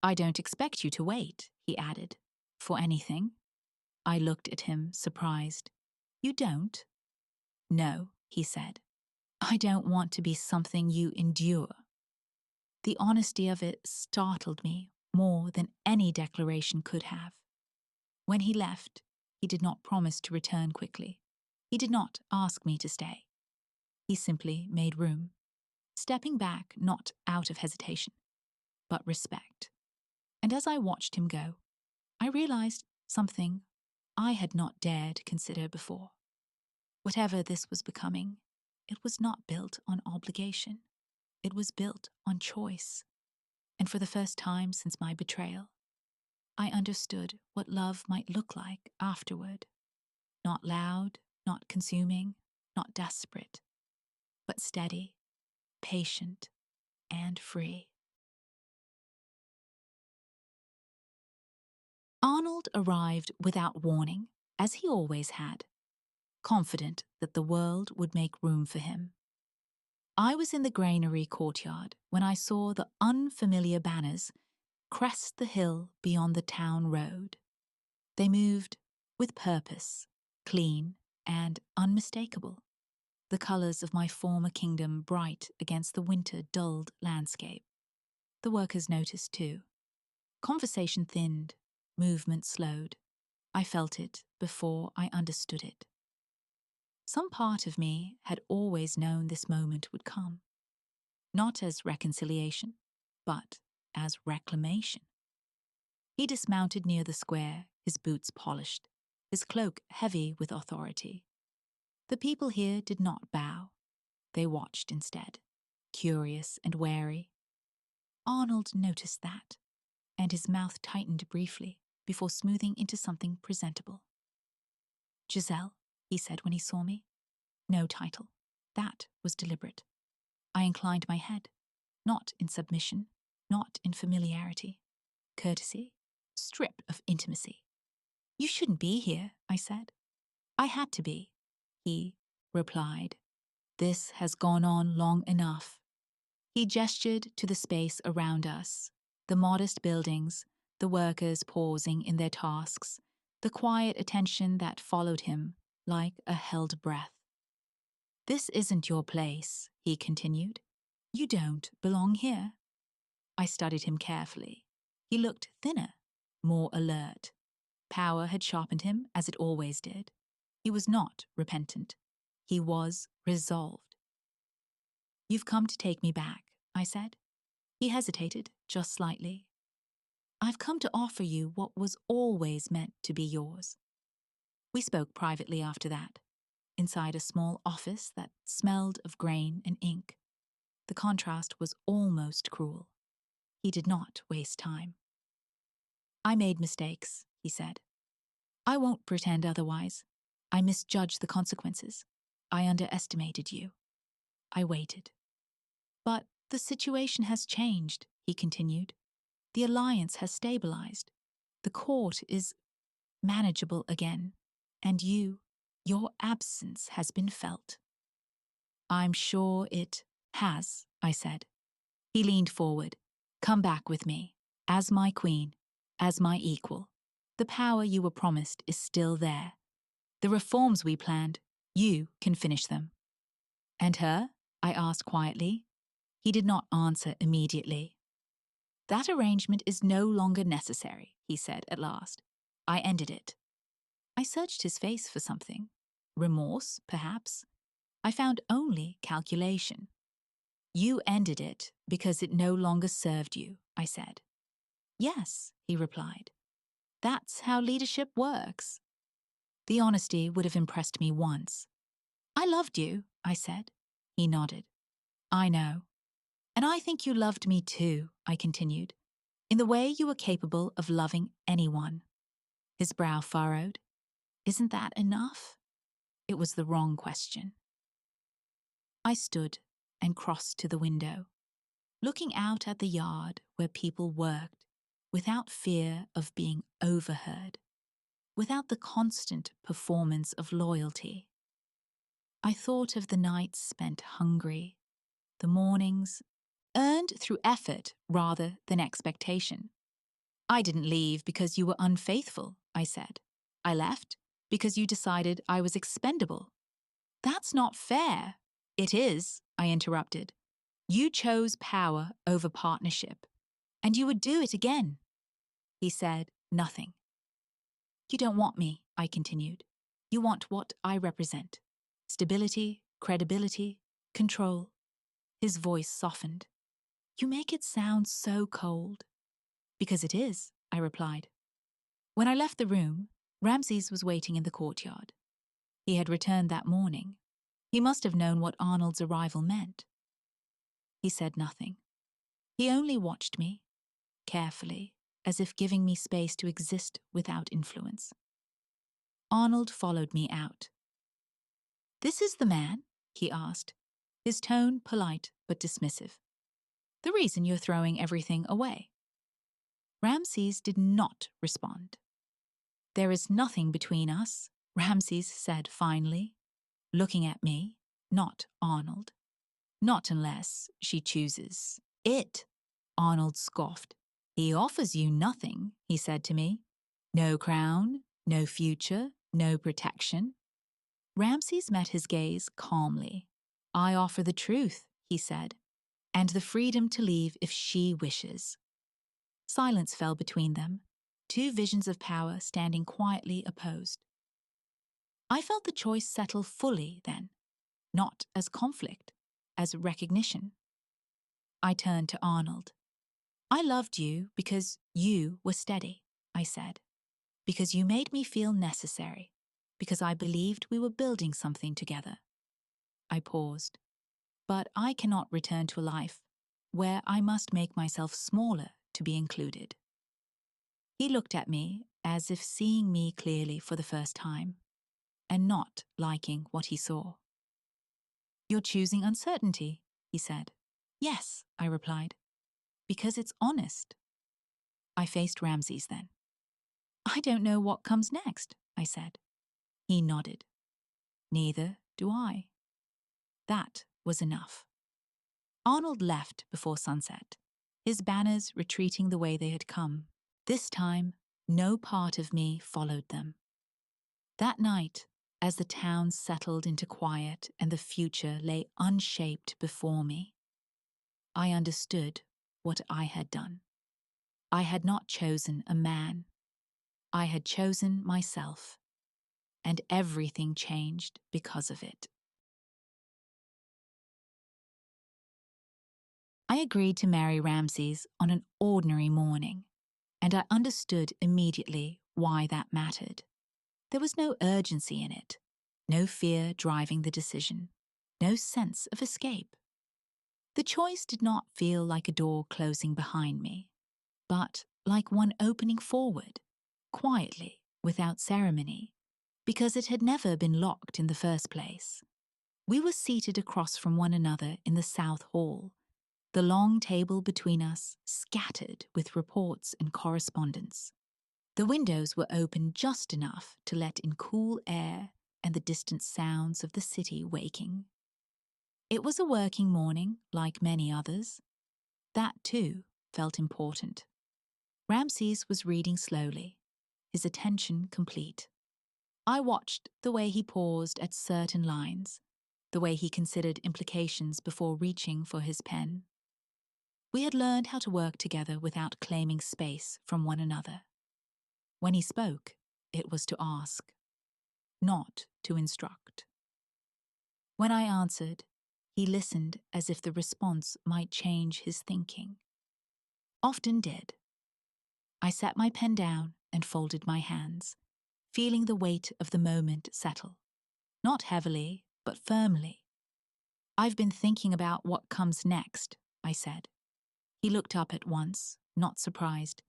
"I don't expect you to wait," he added, "for anything." I looked at him, surprised. "You don't?" "No," he said. "I don't want to be something you endure." The honesty of it startled me more than any declaration could have. When he left, he did not promise to return quickly. He did not ask me to stay. He simply made room, stepping back not out of hesitation, but respect. And as I watched him go, I realized something I had not dared consider before. Whatever this was becoming, it was not built on obligation. It was built on choice. And for the first time since my betrayal, I understood what love might look like afterward. Not loud, not consuming, not desperate, but steady, patient, and free. Arnold arrived without warning, as he always had, confident that the world would make room for him. I was in the granary courtyard when I saw the unfamiliar banners crest the hill beyond the town road. They moved with purpose, clean and unmistakable, the colours of my former kingdom bright against the winter-dulled landscape. The workers noticed too. Conversation thinned, movement slowed. I felt it before I understood it. Some part of me had always known this moment would come, not as reconciliation, but as reclamation. He dismounted near the square, his boots polished, his cloak heavy with authority. The people here did not bow. They watched instead, curious and wary. Arnold noticed that, and his mouth tightened briefly before smoothing into something presentable. Gisell, he said when he saw me. No title. That was deliberate. I inclined my head, not in submission, not in familiarity. Courtesy, stripped of intimacy. You shouldn't be here, I said. I had to be, he replied. This has gone on long enough. He gestured to the space around us, the modest buildings, the workers pausing in their tasks, the quiet attention that followed him like a held breath. This isn't your place, he continued. You don't belong here. I studied him carefully. He looked thinner, more alert. Power had sharpened him, as it always did. He was not repentant. He was resolved. You've come to take me back, I said. He hesitated, just slightly. I've come to offer you what was always meant to be yours. We spoke privately after that, inside a small office that smelled of grain and ink. The contrast was almost cruel. He did not waste time. I made mistakes, he said. I won't pretend otherwise. I misjudged the consequences. I underestimated you. I waited. But the situation has changed, he continued. The alliance has stabilized. The court is manageable again. And your absence has been felt. I'm sure it has, I said. He leaned forward. Come back with me, as my queen, as my equal. The power you were promised is still there. The reforms we planned, you can finish them. And her? I asked quietly. He did not answer immediately. That arrangement is no longer necessary, he said at last. I ended it. I searched his face for something. Remorse, perhaps. I found only calculation. You ended it because it no longer served you, I said. Yes, he replied. That's how leadership works. The honesty would have impressed me once. I loved you, I said. He nodded. I know. And I think you loved me too, I continued, in the way you were capable of loving anyone. His brow furrowed. Isn't that enough? It was the wrong question. I stood and crossed to the window, looking out at the yard where people worked without fear of being overheard, without the constant performance of loyalty. I thought of the nights spent hungry, the mornings earned through effort rather than expectation. I didn't leave because you were unfaithful, I said. I left because you decided I was expendable. That's not fair. It is, I interrupted. You chose power over partnership, and you would do it again. He said nothing. You don't want me, I continued. You want what I represent. Stability, credibility, control. His voice softened. You make it sound so cold. Because it is, I replied. When I left the room, Ramses was waiting in the courtyard. He had returned that morning. He must have known what Arnold's arrival meant. He said nothing. He only watched me, carefully, as if giving me space to exist without influence. Arnold followed me out. This is the man? He asked, his tone polite but dismissive. The reason you're throwing everything away. Ramses did not respond. There is nothing between us, Ramses said finally, looking at me, not Arnold. Not unless she chooses it, Arnold scoffed. He offers you nothing, he said to me. No crown, no future, no protection. Ramses met his gaze calmly. I offer the truth, he said, and the freedom to leave if she wishes. Silence fell between them, two visions of power standing quietly opposed. I felt the choice settle fully then, not as conflict, as recognition. I turned to Arnold. I loved you because you were steady, I said, because you made me feel necessary, because I believed we were building something together. I paused. but I cannot return to a life where I must make myself smaller to be included." He looked at me as if seeing me clearly for the first time, and not liking what he saw. "You're choosing uncertainty," he said. "Yes," I replied, "because it's honest." I faced Ramses then. "I don't know what comes next," I said. He nodded. "Neither do I." That was enough. Arnold left before sunset, his banners retreating the way they had come. This time, no part of me followed them. That night, as the town settled into quiet and the future lay unshaped before me, I understood what I had done. I had not chosen a man. I had chosen myself, and everything changed because of it. I agreed to marry Ramses on an ordinary morning, and I understood immediately why that mattered. There was no urgency in it, no fear driving the decision, no sense of escape. The choice did not feel like a door closing behind me, but like one opening forward, quietly, without ceremony, because it had never been locked in the first place. We were seated across from one another in the South Hall, the long table between us scattered with reports and correspondence. The windows were open just enough to let in cool air and the distant sounds of the city waking. It was a working morning, like many others. That, too, felt important. Ramses was reading slowly, his attention complete. I watched the way he paused at certain lines, the way he considered implications before reaching for his pen. We had learned how to work together without claiming space from one another. When he spoke, it was to ask, not to instruct. When I answered, he listened as if the response might change his thinking. Often did. I set my pen down and folded my hands, feeling the weight of the moment settle. Not heavily, but firmly. "I've been thinking about what comes next," I said. He looked up at once, not surprised.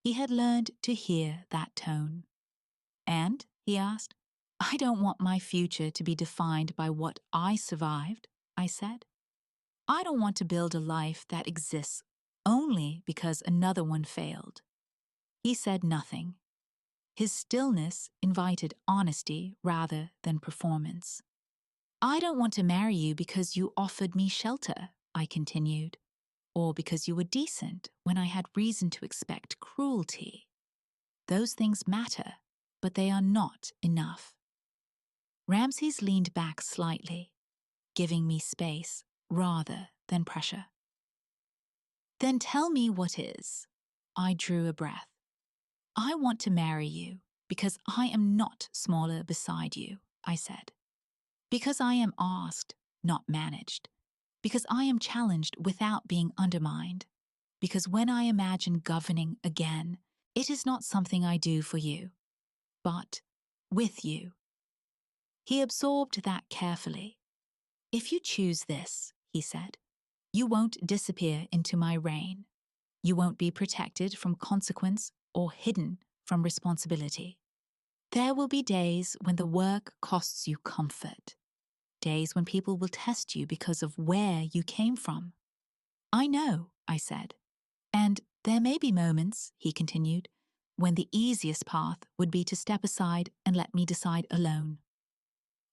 He had learned to hear that tone. "And?" he asked. "I don't want my future to be defined by what I survived," I said. "I don't want to build a life that exists only because another one failed." He said nothing. His stillness invited honesty rather than performance. "I don't want to marry you because you offered me shelter," I continued, "or because you were decent when I had reason to expect cruelty. Those things matter, but they are not enough." Ramses leaned back slightly, giving me space rather than pressure. "Then tell me what is." I drew a breath. "I want to marry you because I am not smaller beside you," I said. "Because I am asked, not managed. Because I am challenged without being undermined. Because when I imagine governing again, it is not something I do for you, but with you." He absorbed that carefully. "If you choose this," he said, "you won't disappear into my reign. You won't be protected from consequence or hidden from responsibility. There will be days when the work costs you comfort. Days when people will test you because of where you came from." "I know," I said. "And there may be moments," he continued, "when the easiest path would be to step aside and let me decide alone."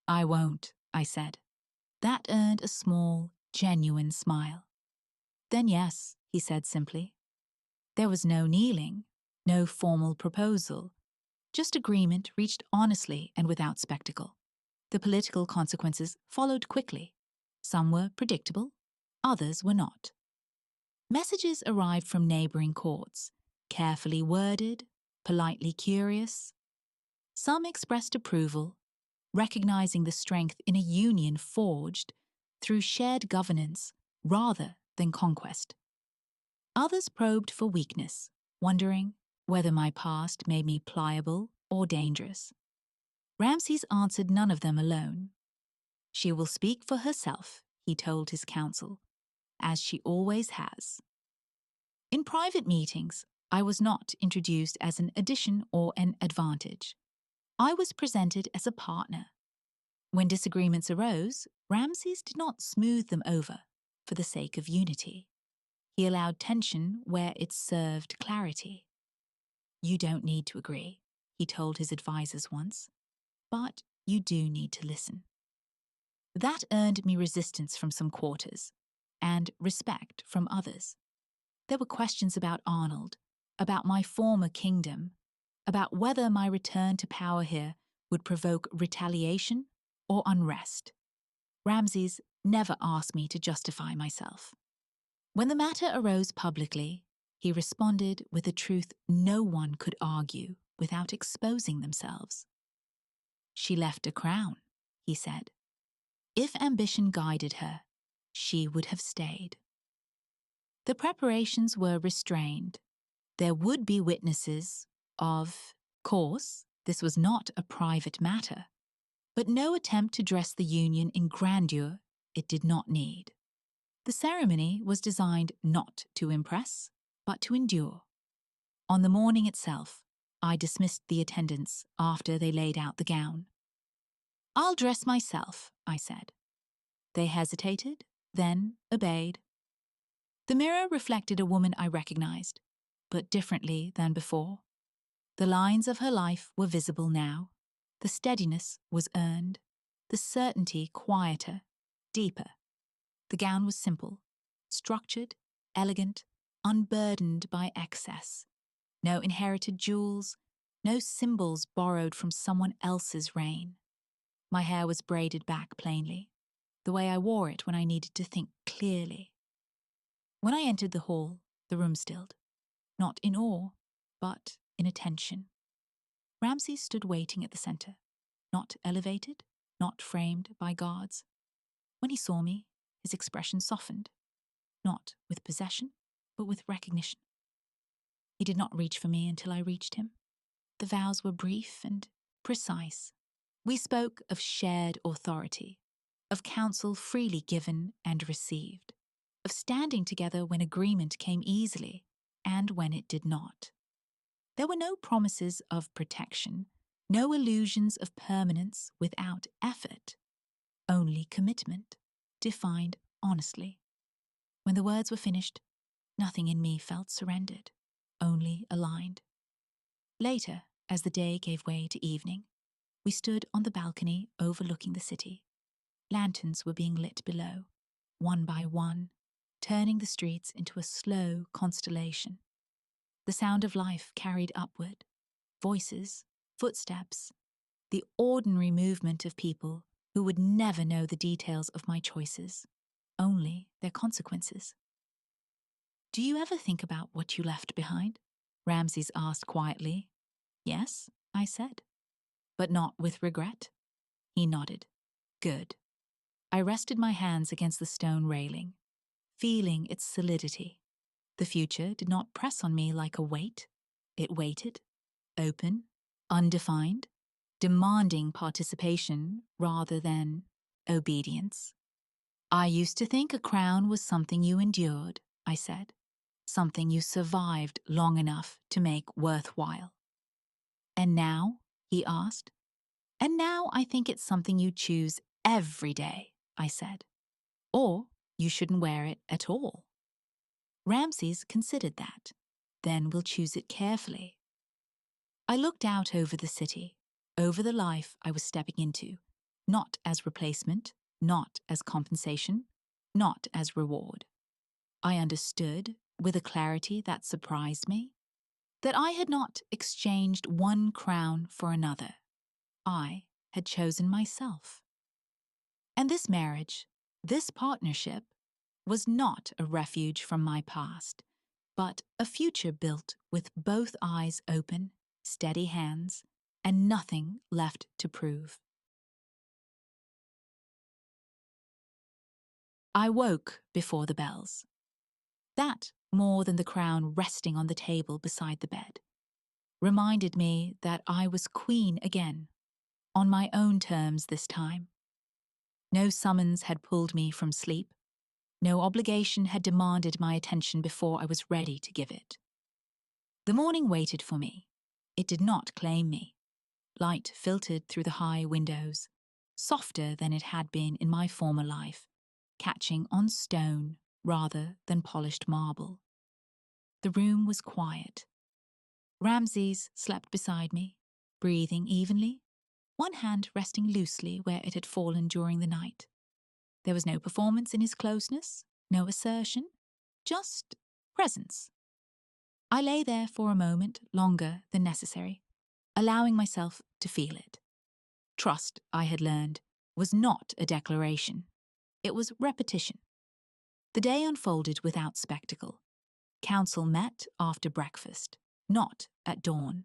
"I won't," I said. That earned a small, genuine smile. "Then yes," he said simply. There was no kneeling, no formal proposal, just agreement reached honestly and without spectacle. The political consequences followed quickly. Some were predictable, others were not. Messages arrived from neighboring courts, carefully worded, politely curious. Some expressed approval, recognizing the strength in a union forged through shared governance rather than conquest. Others probed for weakness, wondering whether my past made me pliable or dangerous. Ramses answered none of them alone. "She will speak for herself," he told his council, as she always has. In private meetings, I was not introduced as an addition or an advantage. I was presented as a partner. When disagreements arose, Ramses did not smooth them over for the sake of unity. He allowed tension where it served clarity. You don't need to agree, he told his advisors once, but you do need to listen. That earned me resistance from some quarters and respect from others. There were questions about Arnold, about my former kingdom, about whether my return to power here would provoke retaliation or unrest. Ramses never asked me to justify myself. When the matter arose publicly, he responded with a truth no one could argue without exposing themselves. She left a crown, he said. If ambition guided her, she would have stayed. The preparations were restrained. There would be witnesses. Of course, this was not a private matter, but no attempt to dress the union in grandeur it did not need. The ceremony was designed not to impress, but to endure. On the morning itself, I dismissed the attendants after they laid out the gown. I'll dress myself, I said. They hesitated, then obeyed. The mirror reflected a woman I recognized, but differently than before. The lines of her life were visible now. The steadiness was earned, the certainty quieter, deeper. The gown was simple, structured, elegant, unburdened by excess. No inherited jewels, no symbols borrowed from someone else's reign. My hair was braided back plainly, the way I wore it when I needed to think clearly. When I entered the hall, the room stilled, not in awe, but in attention. Ramses stood waiting at the center, not elevated, not framed by guards. When he saw me, his expression softened, not with possession, but with recognition. He did not reach for me until I reached him. The vows were brief and precise. We spoke of shared authority, of counsel freely given and received, of standing together when agreement came easily and when it did not. There were no promises of protection, no illusions of permanence without effort, only commitment, defined honestly. When the words were finished, nothing in me felt surrendered, only aligned. Later, as the day gave way to evening, we stood on the balcony overlooking the city. Lanterns were being lit below, one by one, turning the streets into a slow constellation. The sound of life carried upward, voices, footsteps, the ordinary movement of people who would never know the details of my choices, only their consequences. Do you ever think about what you left behind? Ramses asked quietly. Yes, I said. But not with regret? He nodded. Good. I rested my hands against the stone railing, feeling its solidity. The future did not press on me like a weight. It waited, open, undefined, demanding participation rather than obedience. I used to think a crown was something you endured, I said, something you survived long enough to make worthwhile. And now, he asked. And now I think it's something you choose every day, I said. Or you shouldn't wear it at all. Ramses considered that. Then we'll choose it carefully. I looked out over the city, over the life I was stepping into, not as replacement, not as compensation, not as reward. I understood, with a clarity that surprised me, that I had not exchanged one crown for another. I had chosen myself. And this marriage, this partnership, was not a refuge from my past, but a future built with both eyes open, steady hands, and nothing left to prove. I woke before the bells. That, more than the crown resting on the table beside the bed, reminded me that I was queen again, on my own terms this time. No summons had pulled me from sleep. No obligation had demanded my attention before I was ready to give it. The morning waited for me. It did not claim me. Light filtered through the high windows, softer than it had been in my former life, catching on stone rather than polished marble. The room was quiet. Ramses slept beside me, breathing evenly, one hand resting loosely where it had fallen during the night. There was no performance in his closeness, no assertion, just presence. I lay there for a moment longer than necessary, allowing myself to feel it. Trust, I had learned, was not a declaration. It was repetition. The day unfolded without spectacle. Council met after breakfast, not at dawn.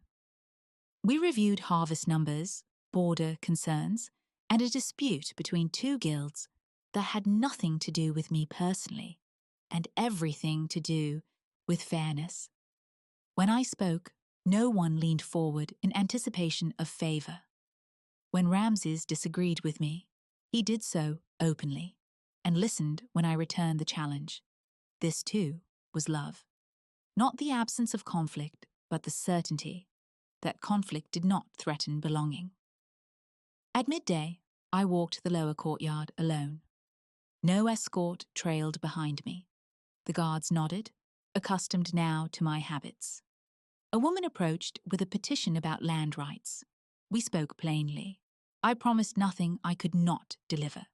We reviewed harvest numbers, border concerns, and a dispute between two guilds that had nothing to do with me personally, and everything to do with fairness. When I spoke, no one leaned forward in anticipation of favor. When Ramses disagreed with me, he did so openly, and listened when I returned the challenge. This, too, was love. Not the absence of conflict, but the certainty that conflict did not threaten belonging. At midday, I walked the lower courtyard alone. No escort trailed behind me. The guards nodded, accustomed now to my habits. A woman approached with a petition about land rights. We spoke plainly. I promised nothing I could not deliver.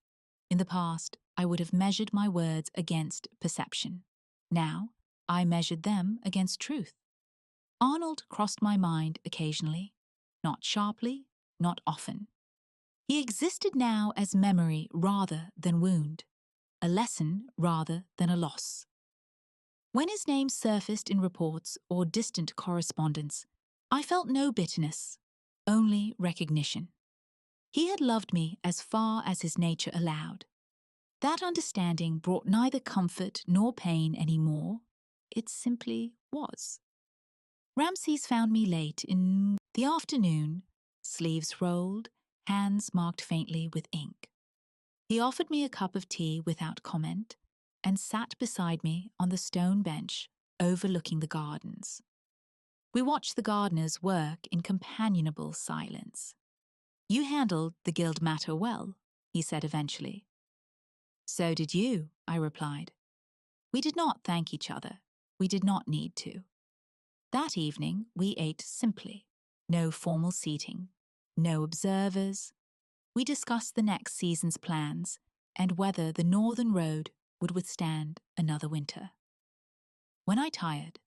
In the past, I would have measured my words against perception. Now, I measured them against truth. Arnold crossed my mind occasionally, not sharply, not often. He existed now as memory rather than wound, a lesson rather than a loss. When his name surfaced in reports or distant correspondence, I felt no bitterness, only recognition. He had loved me as far as his nature allowed. That understanding brought neither comfort nor pain anymore. It simply was. Ramses found me late in the afternoon, sleeves rolled, hands marked faintly with ink. He offered me a cup of tea without comment and sat beside me on the stone bench overlooking the gardens. We watched the gardeners work in companionable silence. "You handled the guild matter well," he said eventually. "So did you," I replied. We did not thank each other. We did not need to. That evening, we ate simply. No formal seating, no observers. We discussed the next season's plans and whether the northern road would withstand another winter. When I tired,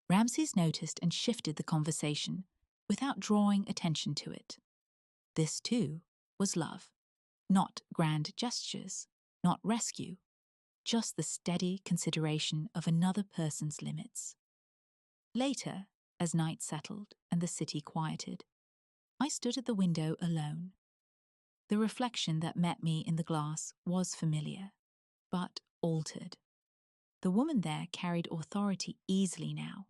Ramses noticed and shifted the conversation without drawing attention to it. This, too, was love. Not grand gestures, not rescue, just the steady consideration of another person's limits. Later, as night settled and the city quieted, I stood at the window alone. The reflection that met me in the glass was familiar, but altered. The woman there carried authority easily now,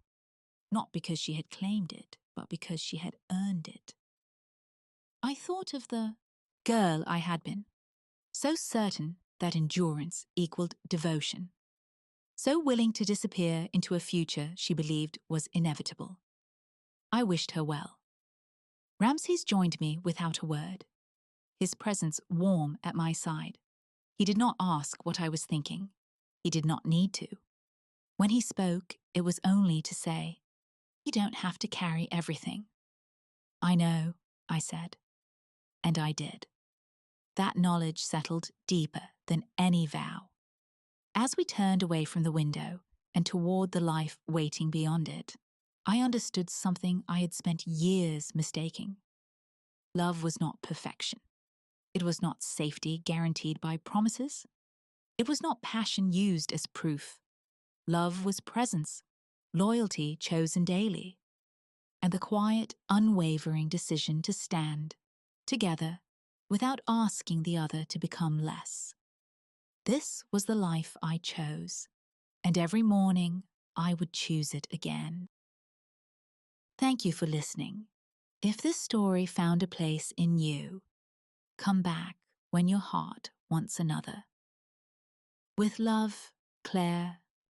not because she had claimed it, but because she had earned it. I thought of the girl I had been, so certain that endurance equaled devotion, so willing to disappear into a future she believed was inevitable. I wished her well. Ramses joined me without a word, his presence warm at my side. He did not ask what I was thinking. He did not need to. When he spoke, it was only to say, "You don't have to carry everything." "I know," I said. And I did. That knowledge settled deeper than any vow. As we turned away from the window and toward the life waiting beyond it, I understood something I had spent years mistaking. Love was not perfection. It was not safety guaranteed by promises. It was not passion used as proof. Love was presence, loyalty chosen daily, and the quiet, unwavering decision to stand together without asking the other to become less. This was the life I chose, and every morning I would choose it again. Thank you for listening. If this story found a place in you, come back when your heart wants another. With love, Claire,